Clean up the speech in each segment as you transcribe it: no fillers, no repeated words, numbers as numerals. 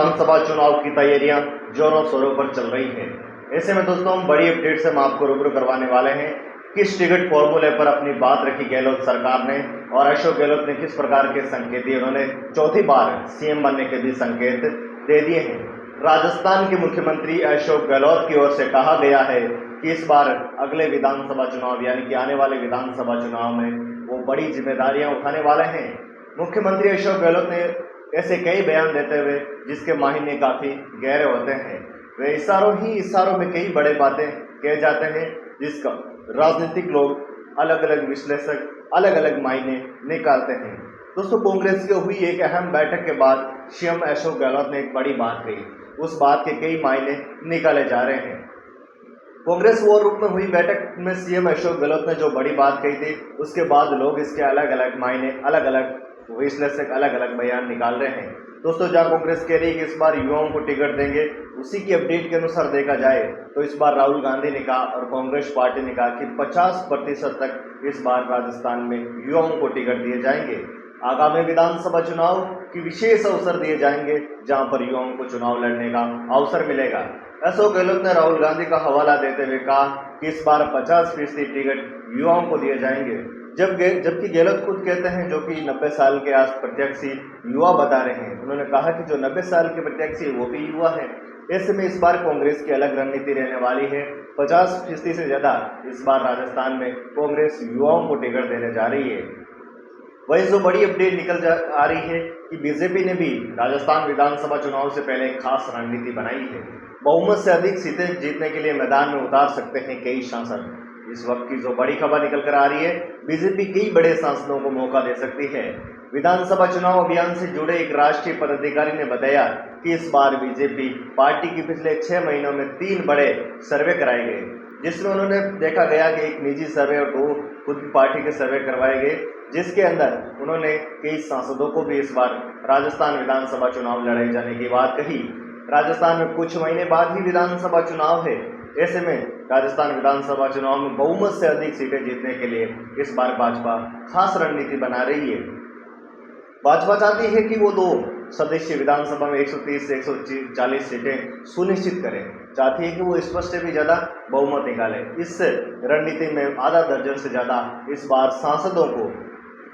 विधानसभा चुनाव की तैयारियां जोरों शोरों पर चल रही है। ऐसे में दोस्तों हम बड़ी अपडेट से हम आपको रूबरू करवाने वाले हैं। किस टिकट फॉर्मूले पर अपनी बात रखी गहलोत सरकार ने और अशोक गहलोत ने किस प्रकार के संकेत दिए। उन्होंने चौथी बार सीएम बनने के भी संकेत दे दिए हैं। राजस्थान के मुख्यमंत्री अशोक गहलोत की ओर से कहा गया है कि इस बार अगले विधानसभा चुनाव यानी कि आने वाले विधानसभा चुनाव में वो बड़ी जिम्मेदारियां उठाने वाले हैं। मुख्यमंत्री अशोक गहलोत ने ऐसे कई बयान देते हुए जिसके मायने काफी गहरे होते हैं। वे इशारों में कई बड़े बातें कहे जाते हैं जिसका राजनीतिक लोग अलग अलग विश्लेषक अलग अलग मायने निकालते हैं। दोस्तों कांग्रेस की हुई एक अहम बैठक के बाद सीएम अशोक गहलोत ने एक बड़ी बात कही। उस बात के कई मायने निकाले जा रहे हैं। कांग्रेस वॉर रूम में हुई बैठक में सीएम अशोक गहलोत ने जो बड़ी बात कही थी उसके बाद लोग इसके अलग अलग मायने अलग अलग विश्लेषक अलग अलग बयान निकाल रहे हैं। दोस्तों जहां कांग्रेस कह रही है कि इस बार युवाओं को टिकट देंगे, उसी की अपडेट के अनुसार देखा जाए तो इस बार राहुल गांधी ने कहा और कांग्रेस पार्टी ने कहा कि 50% तक इस बार राजस्थान में युवाओं को टिकट दिए जाएंगे। आगामी विधानसभा चुनाव की विशेष अवसर दिए जाएंगे जहां पर युवाओं को चुनाव लड़ने का अवसर मिलेगा। अशोक गहलोत ने राहुल गांधी का हवाला देते हुए कहा कि इस बार 50% टिकट युवाओं को दिए जाएंगे, जबकि गहलोत खुद कहते हैं जो कि 90 साल के आस प्रत्याशी युवा बता रहे हैं। उन्होंने कहा कि जो 90 साल के प्रत्याशी वो भी युवा है। ऐसे में इस बार कांग्रेस की अलग रणनीति रहने वाली है। 50% से ज्यादा इस बार राजस्थान में कांग्रेस युवाओं को टिकट देने जा रही है। वही जो बड़ी अपडेट निकल आ रही है कि बीजेपी ने भी राजस्थान विधानसभा चुनाव से पहले एक खास रणनीति बनाई है। बहुमत से अधिक सीटें जीतने के लिए मैदान में उतार सकते हैं कई सांसद। इस वक्त की जो बड़ी खबर निकल कर आ रही है, बीजेपी कई बड़े सांसदों को मौका दे सकती है। विधानसभा चुनाव अभियान से जुड़े एक राष्ट्रीय पदाधिकारी ने बताया कि इस बार बीजेपी पार्टी की पिछले 6 महीनों में 3 बड़े सर्वे कराए गए, जिसमें उन्होंने देखा गया कि एक निजी सर्वे और 2 खुद की पार्टी के सर्वे करवाए गए, जिसके अंदर उन्होंने कई सांसदों को भी इस बार राजस्थान विधानसभा चुनाव लड़ाए जाने की बात कही। राजस्थान में कुछ महीने बाद ही विधानसभा चुनाव है। ऐसे में राजस्थान विधानसभा चुनाव में बहुमत से अधिक सीटें जीतने के लिए इस बार भाजपा खास रणनीति बना रही है। भाजपा चाहती है कि वो 2 सदस्यीय विधानसभा में 130 से 140 सीटें सुनिश्चित करें। चाहती है कि वो स्पष्ट से भी ज्यादा बहुमत निकाले। इस रणनीति में आधा दर्जन से ज्यादा इस बार सांसदों को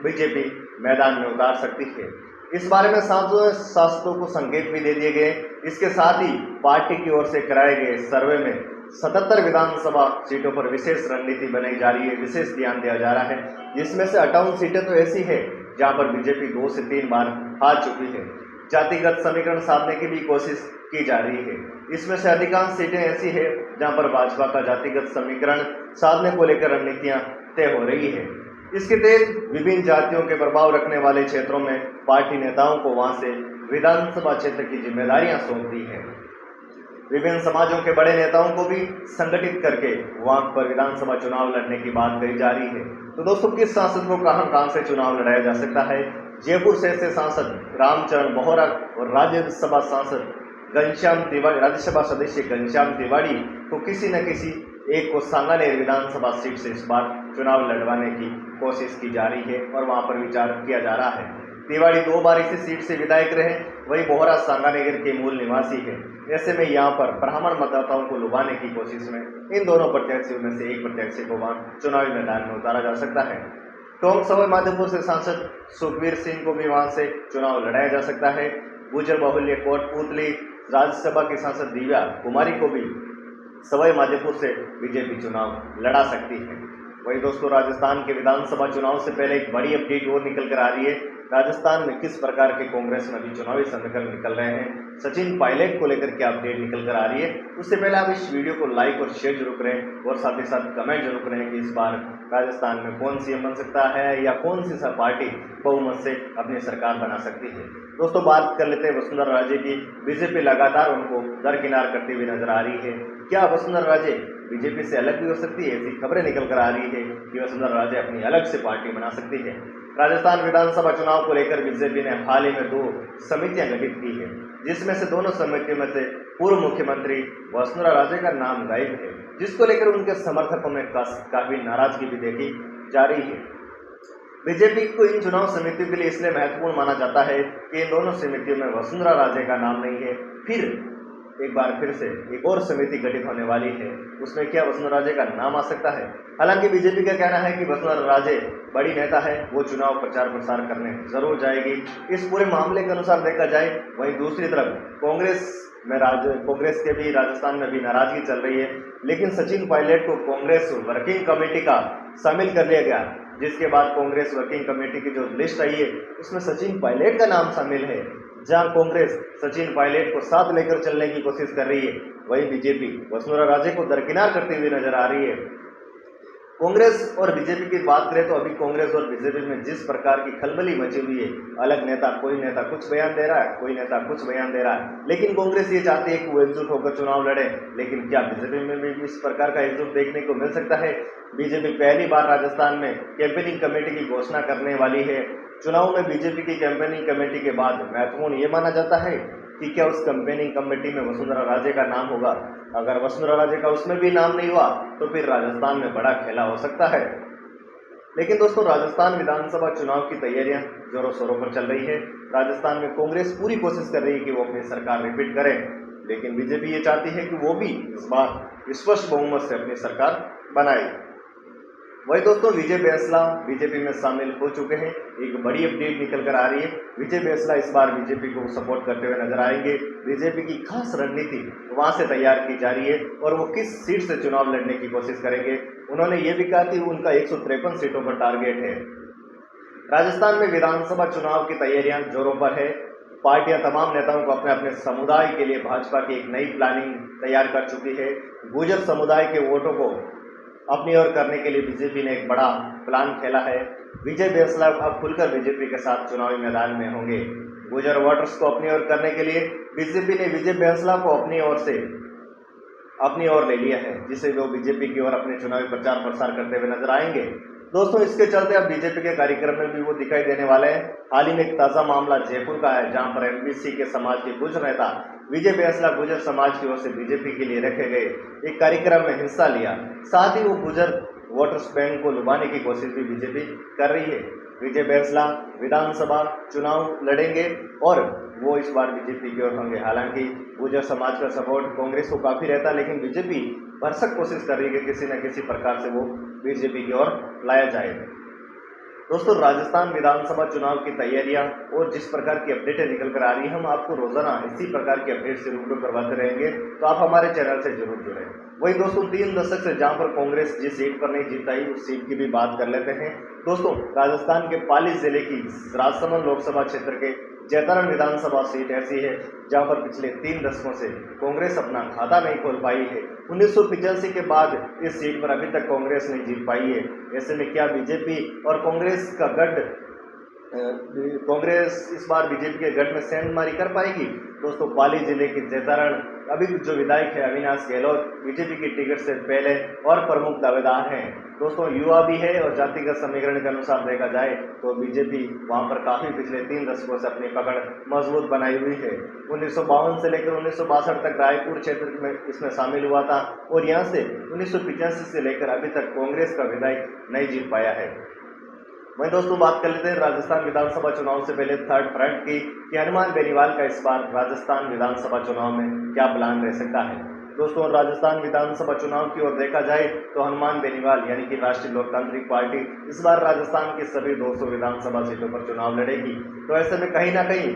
बीजेपी मैदान में उतार सकती है। इस बारे में सांसदों को संकेत भी दे दिए गए। इसके साथ ही पार्टी की ओर से कराए गए सर्वे में 77 विधानसभा सीटों पर विशेष रणनीति बनाई जा रही है, विशेष ध्यान दिया जा रहा है, जिसमें से 58 सीटें तो ऐसी है जहां पर बीजेपी 2 से 3 बार हार चुकी है। जातिगत समीकरण साधने की भी कोशिश की जा रही है। इसमें से अधिकांश सीटें ऐसी है जहां पर भाजपा का जातिगत समीकरण साधने को लेकर रणनीतियां तय हो रही है। इसके तहत विभिन्न जातियों के प्रभाव रखने वाले क्षेत्रों में पार्टी नेताओं को वहां से विधानसभा क्षेत्र की जिम्मेदारियां सौंप दी है। विभिन्न समाजों के बड़े नेताओं को भी संगठित करके वहां पर विधानसभा चुनाव लड़ने की बात कही जा रही है। तो दोस्तों किस सांसद को कहां से चुनाव लड़ाया जा सकता है? जयपुर शहर से सांसद रामचरण बोहरा और राज्यसभा सांसद घनश्याम तिवाड़ी, राज्यसभा सदस्य घनश्याम तिवाड़ी को किसी न किसी एक को सांगानेर विधानसभा सीट से इस बार चुनाव लड़वाने की कोशिश की जा रही है और वहां पर विचार किया जा रहा है। तिवाड़ी 2 बार इसी सीट से विधायक रहे, वही बोहरा सांगानेर के मूल निवासी है। ऐसे में यहाँ पर ब्राह्मण मतदाताओं को लुभाने की कोशिश में इन दोनों प्रत्याशियों में से एक प्रत्याशी को वहां चुनावी मैदान में उतारा जा सकता है। टोंक सवाई माधोपुर से सांसद सुखबीर सिंह को भी वहां से चुनाव लड़ाया जा सकता है। गुजर बाहुल्य कोटपुतली राज्यसभा की सांसद दिव्या कुमारी को भी सवाई माधोपुर से बीजेपी चुनाव लड़ा सकती है। वही दोस्तों राजस्थान के विधानसभा चुनाव से पहले एक बड़ी अपडेट और निकल कर आ रही है। राजस्थान में किस प्रकार के कांग्रेस में भी चुनावी समीकरण निकल रहे हैं, सचिन पायलट को लेकर क्या अपडेट निकल कर आ रही है, उससे पहले आप इस वीडियो को लाइक और शेयर जरूर करें और साथ ही साथ कमेंट जरूर करें कि इस बार राजस्थान में कौन सीएम बन सकता है या कौन सी पार्टी बहुमत से अपनी सरकार बना सकती है। दोस्तों बात कर लेते हैं वसुंधरा राजे की। बीजेपी लगातार उनको दरकिनार करती हुई नजर आ रही है। क्या वसुंधरा राजे बीजेपी से अलग भी हो सकती है? ऐसी खबरें निकल कर आ रही है कि वसुंधरा राजे अपनी अलग से पार्टी बना सकती है। राजस्थान विधानसभा चुनाव को लेकर बीजेपी ने हाल ही में 2 समितियां गठित की है, जिसमें से दोनों समितियों में से पूर्व मुख्यमंत्री वसुंधरा राजे का नाम गायब है, जिसको लेकर उनके समर्थकों में काफी नाराजगी भी देखी जा रही है। बीजेपी को इन चुनाव समितियों के लिए इसलिए महत्वपूर्ण माना जाता है कि इन दोनों समितियों में वसुंधरा राजे का नाम नहीं है। एक बार फिर से एक और समिति गठित होने वाली है, उसमें क्या वसुंधरा राजे का नाम आ सकता है? हालांकि बीजेपी का कहना है कि वसुंधरा राजे बड़ी नेता है, वो चुनाव प्रचार प्रसार करने जरूर जाएगी। इस पूरे मामले के अनुसार देखा जाए, वहीं दूसरी तरफ कांग्रेस के भी राजस्थान में भी नाराजगी चल रही है, लेकिन सचिन पायलट को कांग्रेस वर्किंग कमेटी का शामिल कर लिया गया, जिसके बाद कांग्रेस वर्किंग कमेटी की जो लिस्ट आई है उसमें सचिन पायलट का नाम शामिल है। जहां कांग्रेस सचिन पायलट को साथ लेकर चलने की कोशिश कर रही है, वहीं बीजेपी वसुंधरा राजे को दरकिनार करती हुई नजर आ रही है। कांग्रेस और बीजेपी की बात करें तो अभी कांग्रेस और बीजेपी में जिस प्रकार की खलबली मची हुई है, अलग नेता, कोई नेता कुछ बयान दे रहा है, कोई नेता कुछ बयान दे रहा है, लेकिन कांग्रेस ये चाहती है कि वो एकजुट होकर चुनाव लड़े। लेकिन क्या बीजेपी में भी इस प्रकार का एकजुट देखने को मिल सकता है? बीजेपी पहली बार राजस्थान में कैंपेनिंग कमेटी की घोषणा करने वाली है। चुनाव में बीजेपी की कैंपेनिंग कमेटी के बाद महत्वपूर्ण ये माना जाता है कि क्या उस कैंपेनिंग कमेटी में वसुंधरा राजे का नाम होगा। अगर वसुंधरा राजे का उसमें भी नाम नहीं हुआ तो फिर राजस्थान में बड़ा खेला हो सकता है। लेकिन दोस्तों, राजस्थान विधानसभा चुनाव की तैयारियां जोरों शोरों पर चल रही है। राजस्थान में कांग्रेस पूरी कोशिश कर रही है कि वो अपनी सरकार रिपीट करे, लेकिन बीजेपी ये चाहती है कि वो भी इस बार स्पष्ट बहुमत से अपनी सरकार बनाए। वही दोस्तों, विजय बैंसला बीजेपी में शामिल हो चुके हैं। एक बड़ी अपडेट निकल कर आ रही है। विजय बैंसला इस बार बीजेपी को सपोर्ट करते हुए नजर आएंगे। बीजेपी की खास रणनीति वहां से तैयार की जा रही है और वो किस सीट से चुनाव लड़ने की कोशिश करेंगे। उन्होंने ये भी कहा कि उनका 153 सीटों पर टारगेट है। राजस्थान में विधानसभा चुनाव की तैयारियां जोरों पर है। पार्टियां तमाम नेताओं को अपने अपने समुदाय के लिए भाजपा की एक नई प्लानिंग तैयार कर चुकी है। गुर्जर समुदाय के वोटों को अपनी ओर करने के लिए बीजेपी ने एक बड़ा प्लान खेला है। विजय बैंसला अब खुलकर बीजेपी के साथ चुनावी मैदान में होंगे। गुर्जर वोटर्स को अपनी ओर करने के लिए बीजेपी ने विजय बैंसला को अपनी ओर ले लिया है, जिसे वो बीजेपी की ओर अपने चुनावी प्रचार प्रसार करते हुए नजर आएंगे। दोस्तों, इसके चलते अब बीजेपी के कार्यक्रम में भी वो दिखाई देने वाले हैं। हाल ही में एक ताजा मामला जयपुर का है, जहां पर एमबीसी के समाज के गुर्जर नेता विजय बैंसला गुर्जर समाज की ओर से बीजेपी के लिए रखे गए एक कार्यक्रम में हिस्सा लिया। साथ ही वो गुर्जर वोटर्स बैंक को लुभाने की कोशिश भी बीजेपी कर रही है। विजय बैंसला विधानसभा चुनाव लड़ेंगे और वो इस बार बीजेपी की ओर होंगे। हालांकि गुर्जर समाज का सपोर्ट कांग्रेस को काफी रहता है, लेकिन बीजेपी भरसक कोशिश कर रही है कि किसी न किसी प्रकार से वो बीजेपी की ओर लाया जाए। दोस्तों, राजस्थान विधानसभा चुनाव की तैयारियां और जिस प्रकार की अपडेटें निकल कर आ रही है, हम आपको रोजाना इसी प्रकार की अपडेट से रूबरू करवाते रहेंगे, तो आप हमारे चैनल से जरूर जुड़ें। वही दोस्तों, 3 दशक से जहां पर कांग्रेस जिस सीट पर नहीं जीत आई, उस सीट की भी बात कर लेते हैं। दोस्तों, राजस्थान के पाली जिले की राजसमंद लोकसभा क्षेत्र के जैतारण विधानसभा सीट ऐसी है जहां पर पिछले 3 दशकों से कांग्रेस अपना खाता नहीं खोल पाई है। 1985 के बाद इस सीट पर अभी तक कांग्रेस नहीं जीत पाई है। ऐसे में क्या बीजेपी और कांग्रेस का कांग्रेस इस बार बीजेपी के गढ़ में सेंधमारी कर पाएगी? दोस्तों, पाली जिले की जैतारण अभी जो विधायक है अविनाश गहलोत बीजेपी की टिकट से पहले और प्रमुख दावेदार हैं। दोस्तों, युवा भी है और जातिगत समीकरण के अनुसार देखा जाए तो बीजेपी वहां पर काफी पिछले 3 दशकों से अपनी पकड़ मजबूत बनाई हुई है। 1952 से लेकर 1962 तक रायपुर क्षेत्र में इसमें शामिल हुआ था और यहाँ से 1985 से लेकर अभी तक कांग्रेस का विधायक नहीं जीत पाया है। वहीं दोस्तों, बात कर लेते हैं राजस्थान विधानसभा चुनाव से पहले थर्ड फ्रंट की कि हनुमान बेनीवाल का इस बार राजस्थान विधानसभा चुनाव में क्या प्लान रह सकता है। दोस्तों, राजस्थान विधानसभा चुनाव की ओर देखा जाए तो हनुमान बेनीवाल यानी कि राष्ट्रीय लोकतांत्रिक पार्टी इस बार राजस्थान की सभी 200 विधानसभा सीटों पर चुनाव लड़ेगी। तो ऐसे में कहीं ना कहीं